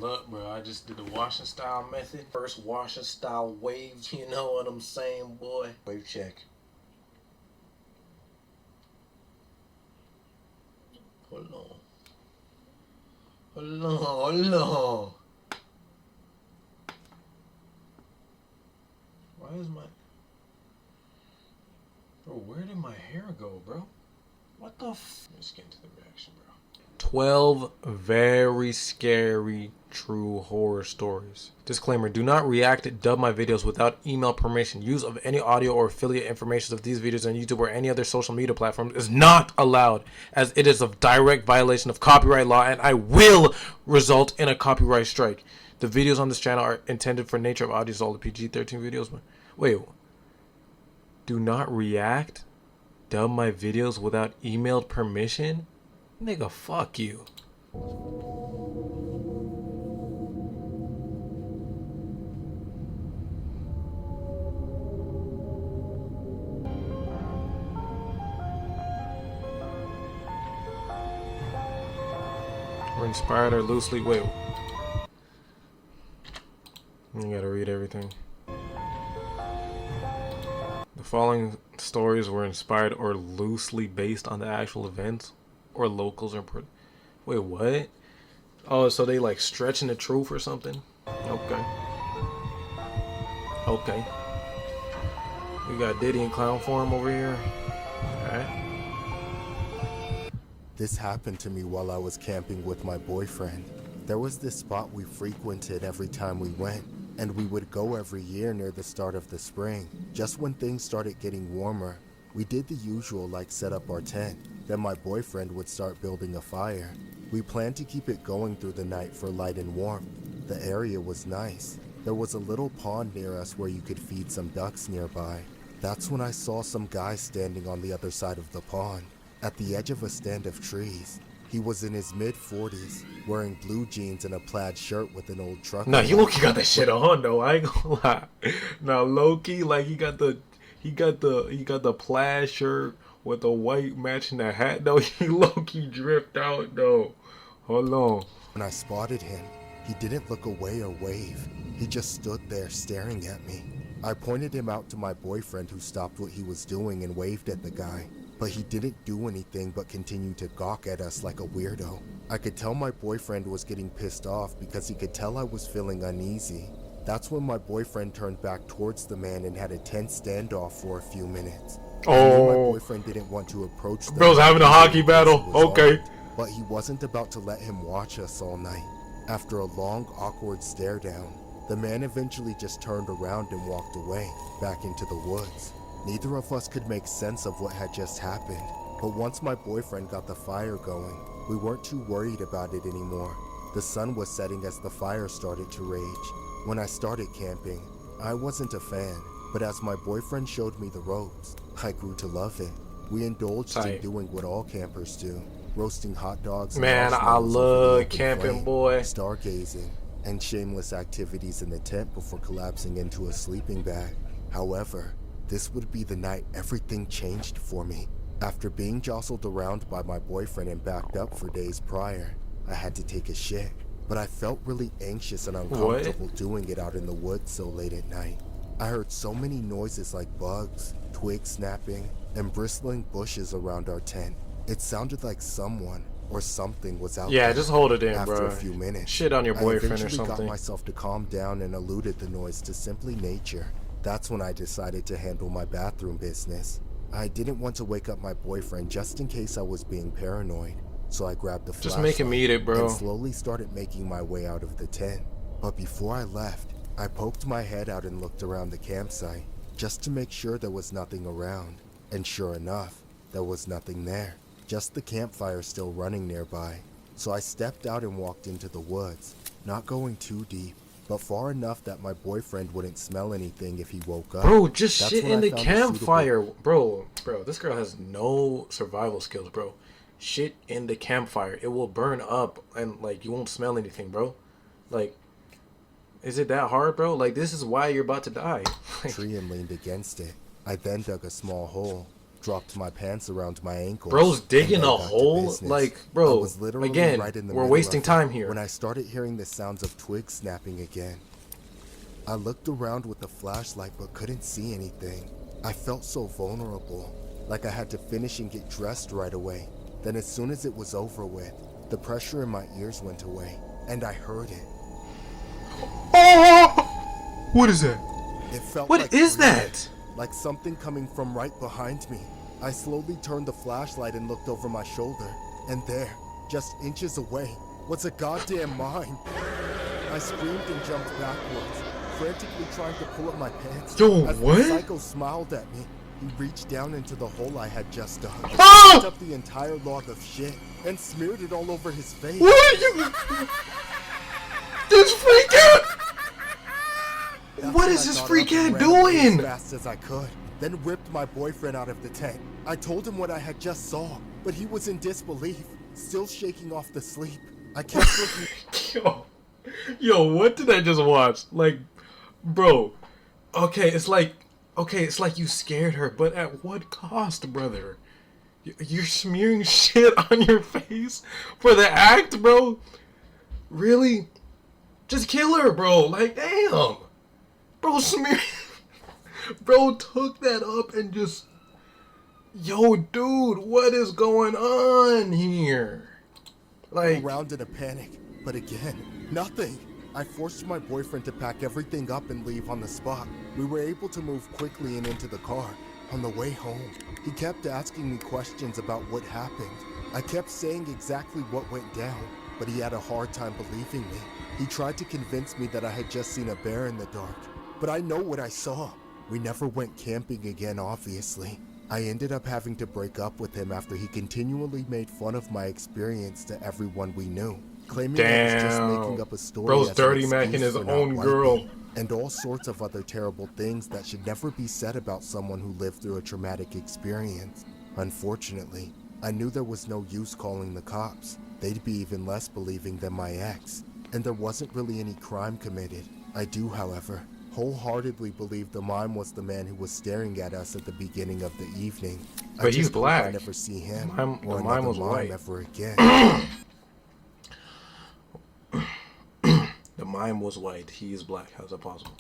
Look, bro, I just did the washing style method. First washing style wave, you know what I'm saying, boy? Wave check. Hold on. Hold on, hold on. Why is my... Bro, where did my hair go, bro? What the f... Let's get into the reaction, bro. 12 very scary true horror stories. Disclaimer, do not react, dub my videos without email permission. Use of any audio or affiliate information of these videos on YouTube or any other social media platform is not allowed, as it is a direct violation of copyright law and I will result in a copyright strike. The videos on this channel are intended for nature of audience, all the PG-13 videos. Wait, do not react, dub my videos without emailed permission? Nigga, fuck you. We're inspired or loosely... Wait. You gotta read everything. The following stories were inspired or loosely based on the actual events or locals or... Wait, what? Oh, so they like stretching the truth or something? Okay. Okay. We got Diddy in clown form over here. Alright. This happened to me while I was camping with my boyfriend. There was this spot we frequented every time we went, and we would go every year near the start of the spring. Just when things started getting warmer, we did the usual, like set up our tent. Then my boyfriend would start building a fire. We planned to keep it going through the night for light and warmth. The area was nice. There was a little pond near us where you could feed some ducks nearby. That's when I saw some guy standing on the other side of the pond, at the edge of a stand of trees. He was in his mid-40s, wearing blue jeans and a plaid shirt with an old truck. Nah, he low-key got that shit on though, I ain't gonna lie. Now low-key, like he got the plaid shirt with the white matching the hat though. He low-key dripped out though. Hold on. When I spotted him, he didn't look away or wave. He just stood there staring at me. I pointed him out to my boyfriend, who stopped what he was doing and waved at the guy. But he didn't do anything but continue to gawk at us like a weirdo. I could tell my boyfriend was getting pissed off because he could tell I was feeling uneasy. That's when my boyfriend turned back towards the man and had a tense standoff for a few minutes. I knew my boyfriend didn't want to approach them. Bro's having a hockey battle. Okay. But he wasn't about to let him watch us all night. After a long, awkward stare down, the man eventually just turned around and walked away, back into the woods. Neither of us could make sense of what had just happened, but once my boyfriend got the fire going, we weren't too worried about it anymore. The sun was setting as the fire started to rage. When I started camping, I wasn't a fan, but as my boyfriend showed me the ropes, I grew to love it. We indulged in doing what all campers do, roasting hot dogs and man, I love camping, boy. Stargazing, and shameless activities in the tent before collapsing into a sleeping bag. However, this would be the night everything changed for me. After being jostled around by my boyfriend and backed up for days prior, I had to take a shit. But I felt really anxious and uncomfortable doing it out in the woods so late at night. I heard so many noises like bugs, twigs snapping, and bristling bushes around our tent. It sounded like someone or something was out there. Yeah, just hold it in, After bro. a few minutes, shit on your boyfriend or I eventually something. got myself to calm down and eluded the noise to simply nature. That's when I decided to handle my bathroom business. I didn't want to wake up my boyfriend just in case I was being paranoid, so I grabbed the flashlight Just make him eat it, bro. and slowly started making my way out of the tent. But before I left, I poked my head out and looked around the campsite, just to make sure there was nothing around. And sure enough, there was nothing there, just the campfire still running nearby. So I stepped out and walked into the woods, not going too deep, but far enough that my boyfriend wouldn't smell anything if he woke up. Bro, just That's shit when in I the found a campfire. Bro, this girl has no survival skills, bro. Shit in the campfire. It will burn up and, like, you won't smell anything, bro. Like, is it that hard, bro? Like, this is why you're about to die. Tree and leaned against it. I then dug a small hole, dropped my pants around my ankles. Bro's digging and then a got to hole? business. Like, I bro, was literally again, right in the we're middle wasting of it time here. when I started hearing the sounds of twigs snapping again. I looked around with the flashlight but couldn't see anything. I felt so vulnerable, like I had to finish and get dressed right away. Then as soon as it was over with, the pressure in my ears went away, and I heard it. Oh! What is that? It felt What like is breathing, that? like something coming from right behind me. I slowly turned the flashlight and looked over my shoulder, and there, just inches away, was a goddamn mine. I screamed and jumped backwards, frantically trying to pull up my pants. Yo, as what? the psycho smiled at me. He reached down into the hole I had just dug, Ah! picked up the entire log of shit, and smeared it all over his face. What are you? This freaking! That's What when is I this got freak up and cat ran away doing? As fast as I could, then ripped my boyfriend out of the tent. I told him what I had just saw, but he was in disbelief, still shaking off the sleep. I kept looking. Yo, what did I just watch? Like, bro, okay, it's like you scared her, but at what cost, brother? You're smearing shit on your face for the act, bro? Really? Just kill her, bro. Like, damn. Bro, Bro took that up and just... Yo, dude, what is going on here? Like... around in a panic, but again, nothing. I forced my boyfriend to pack everything up and leave on the spot. We were able to move quickly and into the car. On the way home, he kept asking me questions about what happened. I kept saying exactly what went down, but he had a hard time believing me. He tried to convince me that I had just seen a bear in the dark, but I know what I saw. We never went camping again, obviously. I ended up having to break up with him after he continually made fun of my experience to everyone we knew, claiming I was just making up a story. Bro's as an dirty excuse macking his for not own wiping, girl. and all sorts of other terrible things that should never be said about someone who lived through a traumatic experience. Unfortunately, I knew there was no use calling the cops. They'd be even less believing than my ex, and there wasn't really any crime committed. I do, however, wholeheartedly believe the mime was the man who was staring at us at the beginning of the evening. But I he's just hope black. I never see him The or mime another was mime white. ever again. The mime was white. He is black. How's that possible?